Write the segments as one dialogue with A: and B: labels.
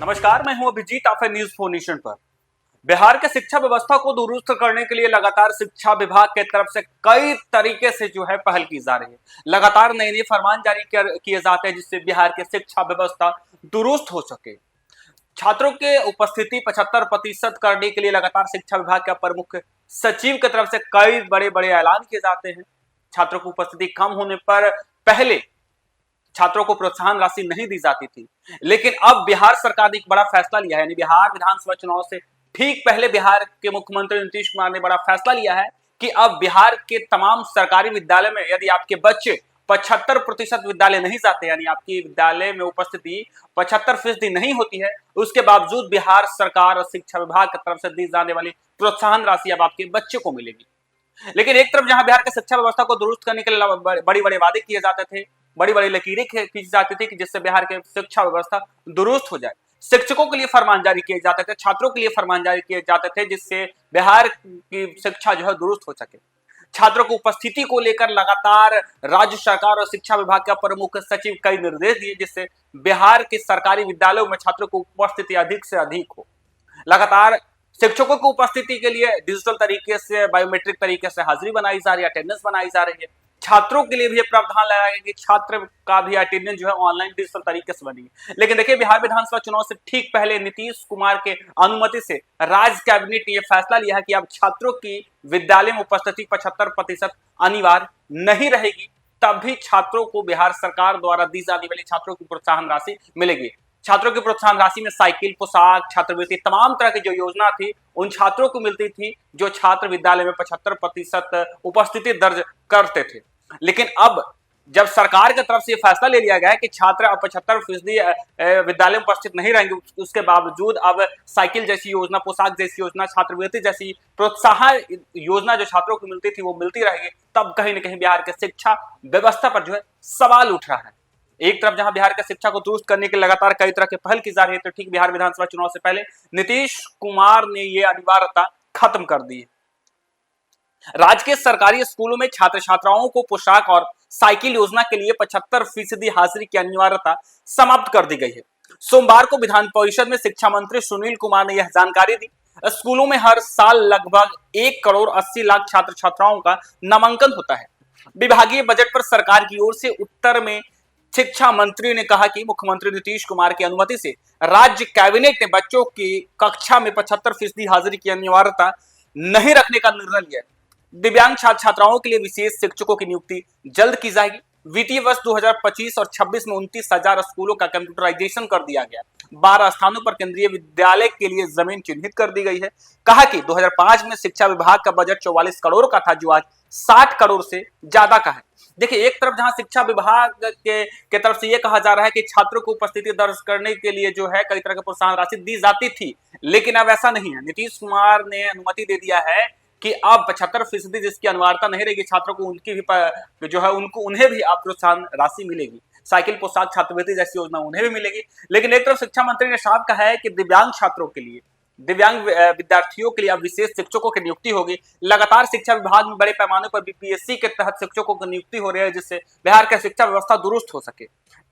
A: नमस्कार, मैं हूं अभिजीत। आप है न्यूज 4 नेशन पर। बिहार के शिक्षा व्यवस्था को दुरुस्त करने के लिए लगातार शिक्षा विभाग के तरफ से कई तरीके से जो है पहल की जा रही है। लगातार नए नए फरमान जारी किए जाते हैं जिससे बिहार की शिक्षा व्यवस्था दुरुस्त हो सके। छात्रों के उपस्थिति 75% करने के लिए लगातार शिक्षा विभाग के अपर मुख्य सचिव की तरफ से कई बड़े बड़े ऐलान किए जाते हैं। छात्रों की उपस्थिति कम होने पर पहले छात्रों को प्रोत्साहन राशि नहीं दी जाती थी, लेकिन अब बिहार सरकार ने एक बड़ा फैसला लिया है। यानी बिहार विधानसभा चुनाव से ठीक पहले बिहार के मुख्यमंत्री नीतीश कुमार ने बड़ा फैसला लिया है कि अब बिहार के तमाम सरकारी विद्यालय में यदि आपके बच्चे 75% विद्यालय नहीं जाते, यानी आपकी विद्यालय में उपस्थिति 75% नहीं होती है, उसके बावजूद बिहार सरकार और शिक्षा विभाग की तरफ से दी जाने वाली प्रोत्साहन राशि अब आपके बच्चे को मिलेगी। लेकिन एक तरफ जहां बिहार की शिक्षा व्यवस्था को दुरुस्त करने के लिए बड़ी बड़े वादे किए जाते थे, बड़ी बड़ी लकीरें खींची जाती थी कि जिससे बिहार की शिक्षा व्यवस्था दुरुस्त हो जाए। शिक्षकों के लिए फरमान जारी किए जाते थे, छात्रों के लिए फरमान जारी किए जाते थे जिससे बिहार की शिक्षा जो है दुरुस्त हो सके। छात्रों की उपस्थिति को लेकर लगातार राज्य सरकार और शिक्षा विभाग के अपर मुख्य सचिव कई निर्देश दिए जिससे बिहार के सरकारी विद्यालयों में छात्रों की उपस्थिति अधिक से अधिक हो। लगातार शिक्षकों की उपस्थिति के लिए डिजिटल तरीके से, बायोमेट्रिक तरीके से हाजिरी बनाई जा रही है, अटेंडेंस बनाई जा रही है। छात्रों के लिए भी प्रावधान लगाया गया कि छात्र का भी अटेंडेंस जो है ऑनलाइन डिजिटल तरीके से बनेगी। लेकिन देखिए, बिहार विधानसभा चुनाव से ठीक पहले नीतीश कुमार के अनुमति से राज्य कैबिनेट ने यह फैसला लिया है कि अब छात्रों की विद्यालय में उपस्थिति 75% अनिवार्य नहीं रहेगी, तब भी छात्रों को बिहार सरकार द्वारा दी जाने वाली छात्रों की प्रोत्साहन राशि मिलेगी। छात्रों की प्रोत्साहन राशि में साइकिल, पोशाक, छात्रवृत्ति, तमाम तरह की जो योजना थी उन छात्रों को मिलती थी जो छात्र विद्यालय में 75% उपस्थिति दर्ज करते थे। लेकिन अब जब सरकार की तरफ से यह फैसला ले लिया गया है कि छात्र अब 75% विद्यालय में उपस्थित नहीं रहेंगे, उसके बावजूद अब साइकिल जैसी योजना, पोशाक जैसी योजना, छात्रवृत्ति जैसी प्रोत्साहन योजना जो छात्रों को मिलती थी वो मिलती रहेगी, तब कहीं ना कहीं बिहार के शिक्षा व्यवस्था पर जो है सवाल उठ रहा है। एक तरफ जहां बिहार की शिक्षा को दुरुस्त करने के लगातार कई तरह की पहल की जा रही है, तो ठीक बिहार विधानसभा चुनाव से पहले नीतीश कुमार ने यह अनिवार्यता खत्म कर दी है। राज्य के सरकारी स्कूलों में छात्र छात्राओं को पोशाक और साइकिल योजना के लिए 75% हाजिरी की अनिवार्यता समाप्त कर दी गई है। सोमवार को विधान परिषद में शिक्षा मंत्री सुनील कुमार ने यह जानकारी दी। स्कूलों में हर साल लगभग 1,80,00,000 छात्र छात्राओं का नामांकन होता है। विभागीय बजट पर सरकार की ओर से उत्तर में शिक्षा मंत्री ने कहा कि मुख्यमंत्री नीतीश कुमार की अनुमति से राज्य कैबिनेट ने बच्चों की कक्षा में 75% हाजिरी की अनिवार्यता नहीं रखने का निर्णय लिया। दिव्यांग छात्र छात्राओं के लिए विशेष शिक्षकों की नियुक्ति जल्द की जाएगी। वित्तीय वर्ष 2025 और 26 में 29,000 स्कूलों का कंप्यूटराइजेशन कर दिया गया। 12 स्थानों पर केंद्रीय विद्यालय के लिए जमीन चिन्हित कर दी गई है। कहा कि 2005 में शिक्षा विभाग का बजट 44 करोड़ का था, जो आज 60 करोड़ से ज्यादा का है। देखिए, एक तरफ जहां शिक्षा विभाग के तरफ से यह कहा जा रहा है कि छात्रों को उपस्थिति दर्ज करने के लिए जो है कई तरह की प्रोत्साहन राशि दी जाती थी, लेकिन अब ऐसा नहीं है। नीतीश कुमार ने अनुमति दे दिया है कि अब 75% जिसकी अनिवार्यता नहीं रहेगी, छात्रों को उनकी भी जो है उन्हें भी अब प्रोत्साहन राशि मिलेगी। साइकिल, पोशाक, छात्रवृत्ति जैसी योजना उन्हें भी मिलेगी। लेकिन एक तरफ शिक्षा मंत्री ने साफ कहा है कि दिव्यांग छात्रों के लिए, दिव्यांग विद्यार्थियों के लिए अब विशेष शिक्षकों की नियुक्ति होगी। लगातार शिक्षा विभाग में बड़े पैमाने पर बीपीएससी के तहत शिक्षकों की नियुक्ति हो रही है जिससे बिहार की शिक्षा व्यवस्था दुरुस्त हो सके।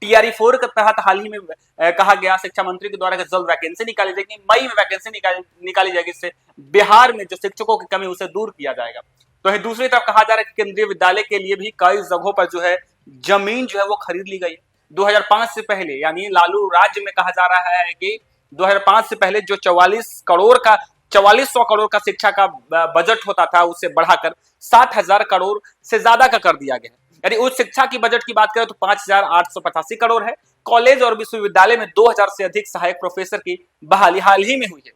A: टीआरई 4 के तहत हाल ही में कहा गया शिक्षा मंत्री के द्वारा जल्द वैकेंसी निकाली जाएगी, मई में वैकेंसी निकाली जाएगी, इससे बिहार में जो शिक्षकों की कमी उसे दूर किया जाएगा। तो वहीं दूसरी तरफ कहा जा रहा है कि केंद्रीय विद्यालय के लिए भी कई जगहों पर जो है जमीन जो है वो खरीद ली गई। 2005 से पहले, यानी लालू राज्य में कहा जा रहा है कि 2005 से पहले जो 4400 करोड़ का शिक्षा का बजट होता था, उसे बढ़ाकर 60,000 करोड़ से ज्यादा का कर दिया गया। यानी उच्च शिक्षा की बजट की बात करें तो 5,885 करोड़ है। कॉलेज और विश्वविद्यालय में 2,000 से अधिक सहायक प्रोफेसर की बहाली हाल ही में हुई है।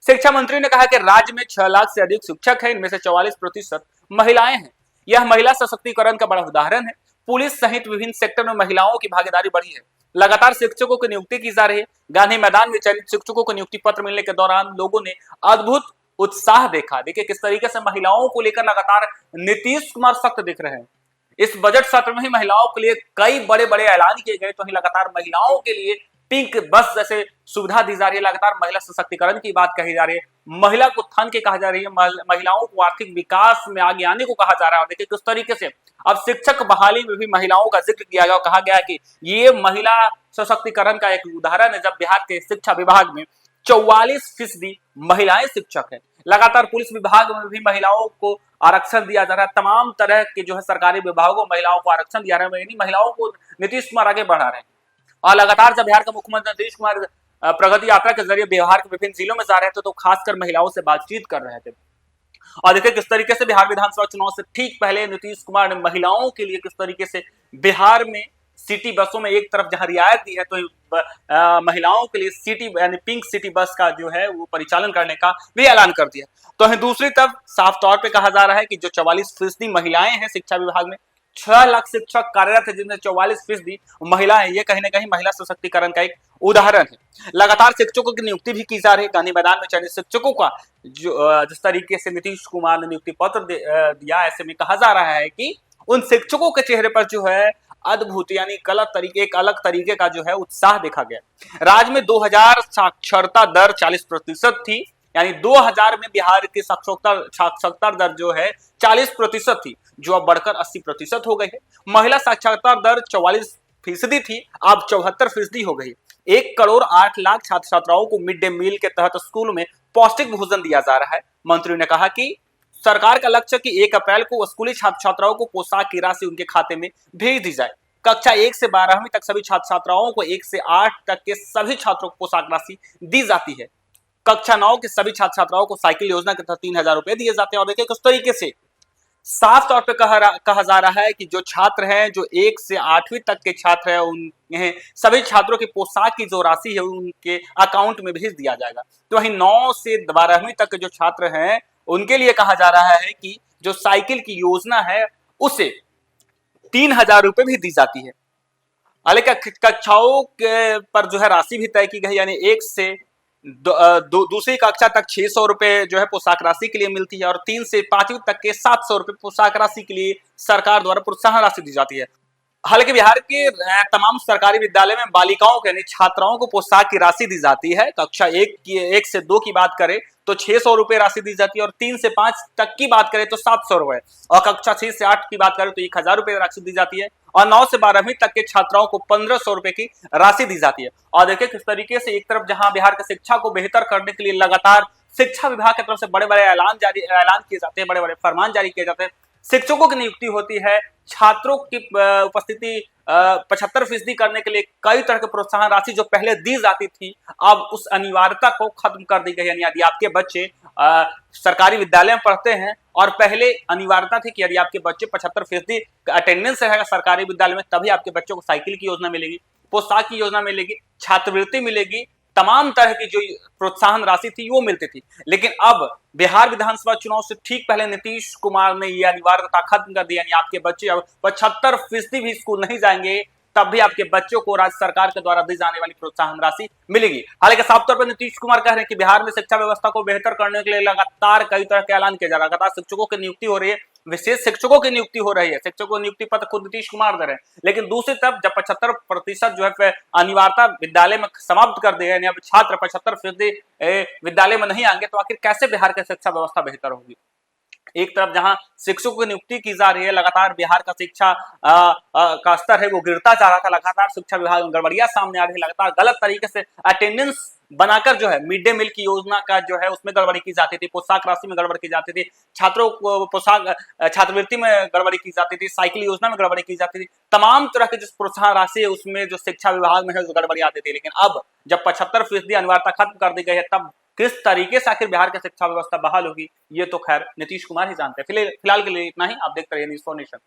A: शिक्षा मंत्री ने कहा कि राज्य में 6 लाख से अधिक शिक्षक हैं, इनमें से 44% महिलाएं हैं। यह महिला सशक्तिकरण का बड़ा उदाहरण है। पुलिस सहित विभिन्न सेक्टर में महिलाओं की भागीदारी बढ़ी है। लगातार शिक्षकों की नियुक्ति की जा रही है। गांधी मैदान में चयनित शिक्षकों को नियुक्ति पत्र मिलने के दौरान लोगों ने अद्भुत उत्साह देखा। देखिए किस तरीके से महिलाओं को लेकर लगातार नीतीश कुमार सख्त दिख रहे हैं। इस बजट सत्र में ही महिलाओं के लिए कई बड़े बड़े ऐलान किए गए, तो ही लगातार महिलाओं के लिए पिंक बस जैसे सुविधा दी जा रही है, लगातार महिला सशक्तिकरण की बात कही जा रही है, महिला को उत्थान की कहा जा रही है, महिलाओं को आर्थिक विकास में आगे आने को कहा जा रहा है। देखिए किस तरीके से अब शिक्षक बहाली में भी महिलाओं का जिक्र किया गया और कहा गया कि ये महिला सशक्तिकरण का एक उदाहरण है, जब बिहार के शिक्षा विभाग में 44% महिलाएं शिक्षक है। लगातार पुलिस विभाग में भी महिलाओं को आरक्षण दिया जा रहा है, तमाम तरह के जो है सरकारी विभागों में महिलाओं को आरक्षण दिया रहा है, यानी महिलाओं को नीतीश कुमार आगे बढ़ा रहे हैं। और लगातार जब बिहार के मुख्यमंत्री नीतीश कुमार प्रगति यात्रा के जरिए बिहार के विभिन्न जिलों में जा रहे थे तो खासकर महिलाओं से बातचीत कर रहे थे। और देखिए किस तरीके से बिहार विधानसभा चुनाव से ठीक पहले नीतीश कुमार ने महिलाओं के लिए किस तरीके से बिहार में सिटी बसों में एक तरफ जहां रियायत दी है तो महिलाओं के लिए सिटी यानी पिंक सिटी बस का जो है वो परिचालन करने का भी ऐलान कर दिया। तो दूसरी तरफ साफ तौर पे कहा जा रहा है कि जो 44% महिलाएं हैं शिक्षा विभाग में, 6 लाख शिक्षक कार्यरत है जिनमें 44% महिला है, ये कहीं ना कहीं महिला सशक्तिकरण का एक उदाहरण है। लगातार शिक्षकों की नियुक्ति भी की जा रही है। गांधी मैदान में चयनित शिक्षकों का जो जिस तरीके से नीतीश कुमार ने नियुक्ति पत्र दिया, ऐसे में कहा जा रहा है कि उन शिक्षकों के चेहरे पर जो है अद्भुत यानी एक अलग तरीके का जो है उत्साह देखा गया। राज्य में 2000 साक्षरता दर 40% थी, यानी 2000 में बिहार की साक्षरता दर जो है 40% थी, जो अब बढ़कर 80% हो गई है। महिला साक्षरता दर 44% थी, अब 74% हो गई। 1 करोड़ 8 लाख छात्र छात्राओं को मिड डे मील के तहत स्कूल में पौष्टिक भोजन दिया जा रहा है। मंत्री ने कहा कि सरकार का लक्ष्य कि 1 अप्रैल को स्कूली छात्र छात्राओं को पोशाक की राशि उनके खाते में भेज दी जाए। कक्षा 1 से 12वीं तक सभी छात्र छात्राओं को 1 से 8 तक के सभी छात्रों को पोशाक राशि दी जाती है। कक्षा 9 के सभी छात्र छात्राओं को साइकिल योजना के तहत 3000 रुपए दिए जाते हैं। और देखिए किस तरीके से साफ तौर पे कहा जा रहा है कि जो छात्र हैं, जो 1 से 8वीं तक के छात्र हैं, उन्हें सभी छात्रों की पोशाक की जो राशि है उनके अकाउंट में भेज दिया जाएगा। तो वहीं 9 से 12वीं तक के जो छात्र हैं उनके लिए कहा जा रहा है कि जो साइकिल की योजना है उसे 3000 रुपए भी दी जाती है। हालांकि कक्षाओं के पर जो है राशि भी तय की गई, यानी 1 से दूसरी कक्षा तक 600 रुपए जो है पोशाक राशि के लिए मिलती है और 3 से 5वीं तक के 700 रुपए पोशाक राशि के लिए सरकार द्वारा प्रोत्साहन राशि दी जाती है। हालांकि बिहार के तमाम सरकारी विद्यालय में बालिकाओं के यानी छात्राओं को पोशाक की राशि दी जाती है। कक्षा 1 से 2 की बात करें तो 600 रुपए राशि दी जाती है और 3 से 5 तक की बात करें तो 700 रुपए, और कक्षा 6 से 8 की बात करें तो 1000 रुपए राशि दी जाती है और 9 से 12वीं तक के छात्राओं को 1500 रुपए की राशि दी जाती है। और देखिए किस तरीके से एक तरफ जहां बिहार की शिक्षा को बेहतर करने के लिए लगातार शिक्षा विभाग की तरफ से बड़े बड़े ऐलान किए जाते हैं, बड़े बड़े फरमान जारी किए जाते हैं, शिक्षकों की नियुक्ति होती है, छात्रों की उपस्थिति 75% करने के लिए कई तरह के प्रोत्साहन राशि जो पहले दी जाती थी अब उस अनिवार्यता को खत्म कर दी गई है। यानी यदि आपके बच्चे सरकारी विद्यालय में पढ़ते हैं और पहले अनिवार्यता थी कि यदि आपके बच्चे 75% अटेंडेंस रहेगा सरकारी विद्यालय में तभी आपके बच्चों को साइकिल की योजना मिलेगी, पोशाक की योजना मिलेगी, छात्रवृत्ति मिलेगी, तमाम तरह की जो प्रोत्साहन राशि थी वो मिलती थी। लेकिन अब बिहार विधानसभा चुनाव से ठीक पहले नीतीश कुमार ने यह अनिवार्यता खत्म कर दी, यानी आपके बच्चे अब 75% भी स्कूल नहीं जाएंगे तब भी आपके बच्चों को राज्य सरकार के द्वारा दी जाने वाली प्रोत्साहन राशि मिलेगी। हालांकि साफ तौर पर नीतीश कुमार कह रहे हैं कि बिहार में शिक्षा व्यवस्था को बेहतर करने के लिए लगातार कई तरह के ऐलान किया जा रहा है, लगातार शिक्षकों की नियुक्ति हो रही है, विशेष शिक्षकों की नियुक्ति हो रही है, शिक्षकों की नियुक्ति पत्र खुद नीतीश कुमार दे रहे हैं। लेकिन दूसरी तरफ जब 75% जो है अनिवार्यता विद्यालय में समाप्त कर दिया, यानी अब छात्र 75% विद्यालय में नहीं आएंगे तो आखिर कैसे बिहार की शिक्षा व्यवस्था बेहतर होगी। एक तरफ जहां शिक्षकों की नियुक्ति की जा रही है, लगातार बिहार का शिक्षा का स्तर है वो गिरता जा रहा था, लगातार शिक्षा विभाग में गड़बड़ियां सामने आ रही है, लगातार गलत तरीके से अटेंडेंस बनाकर जो है मिड डे मील की योजना का जो है उसमें गड़बड़ी की जाती थी, पोशाक राशि में गड़बड़ी की जाती थी, छात्रों को पोशाक छात्रवृत्ति में गड़बड़ी की जाती थी, साइकिल योजना में गड़बड़ी की जाती थी, तमाम तरह की जो प्रोत्साहन राशि है उसमें जो शिक्षा विभाग में है जो गड़बड़ी आती थी। लेकिन अब जब 75% अनिवार्यता खत्म कर दी गई है तब किस तरीके से आखिर बिहार की शिक्षा व्यवस्था बहाल होगी ये तो खैर नीतीश कुमार ही जानते हैं। फिलहाल के लिए इतना ही। आप देखते रहिए न्यूज़4 नेशन।